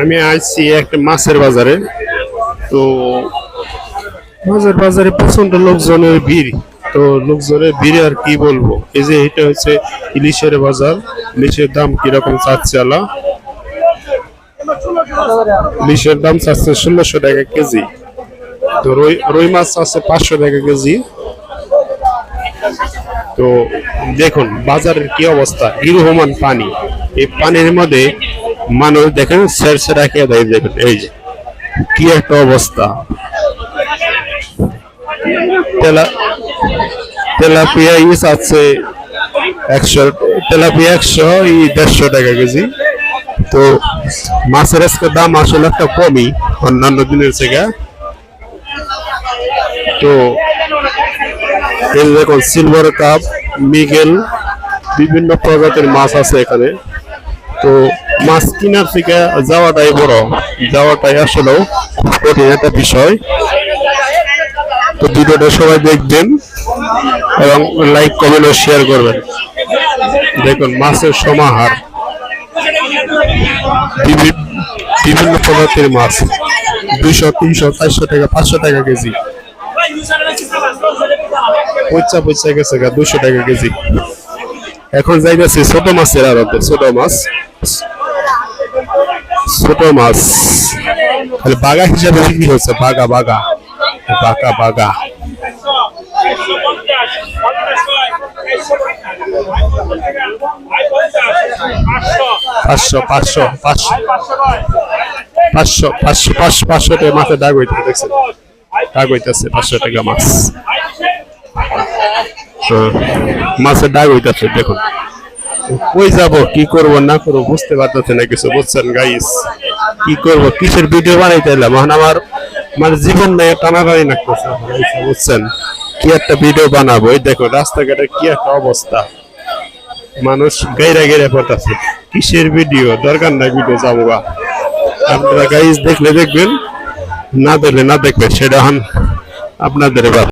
আমি আসছি একটা মাছের বাজারে। তো মাছের বাজারে প্রচন্ড লোকজনের ভিড়। তো লোকজনের ভিড়ে আর কি বলবো, এই যে এটা হচ্ছে ইলিশের বাজার। ইলিশের দাম কিরকম চাচ্ছে আলা? ইলিশের দাম চাচ্ছে 1600 টাকা কেজি। তো রুই মাছ আছে 500 টাকা কেজি। তো দেখুন বাজারের কি অবস্থা, নির্ভমান পানি। এই পানির মধ্যে মানুষ দেখেন সেরসে রাখে দেয়। দেখুন এই যে কি একটা অবস্থা। তেলাপিয়া ইস আছে 100, তেলাপিয়া 100, 150 টাকা কেজি। তো মাছের আজকে দাম আসলে একটা কমই অন্যান্য দিনের থেকে। তো এই দেখুন সিলভার কাপ, মিগেল, বিভিন্ন প্রজাতির মাছ আছে এখানে। তো মাছ কেনার থেকে যাওয়াটাই বড়, যাওয়াটাই আসলেও কঠিন একটা বিষয়। তো ভিডিওটা সবাই দেখবেন এবং লাইক কমেন্ট ও শেয়ার করবেন। দেখুন মাছের সমাহার, বিভিন্ন প্রজাতির মাছ 200, 300, 400 টাকা, 500 টাকা কেজি। পচা পচা গেছে 200 টাকা কেজি। এখন যাইতেছি ছোট মাছের আড়তে। ছোট মাছ বাগা হিসাবে বিক্রি হচ্ছে। বাগা বাগা বাগা বাগা 500 টাকা মাছের দাগ হইতে দেখছেন, দাগ হইতেছে 500 টাকা মাছ। মাছের দাগ হইতেছে। দেখুন কই যাব, কি করব না করবো বুঝতে পারতেছে না কিছু, বুঝছেন গাইস? কি করব, কিসের ভিডিও বানাইতে এলাম এখন? আমার মানে জীবন নেই, টানাটানি লাগতেছে, বুঝছেন? কি একটা ভিডিও বানাবো? এই দেখো রাস্তাঘাটের কি একটা অবস্থা, মানুষ গাইরা গাইরা পড়তেছে। কিসের ভিডিও? দরকার নাই ভিডিও যাবো। আপনারা গাইস দেখলে দেখবেন, না দেখলে না দেখবেন, সেটা আপনাদের ব্যাপার।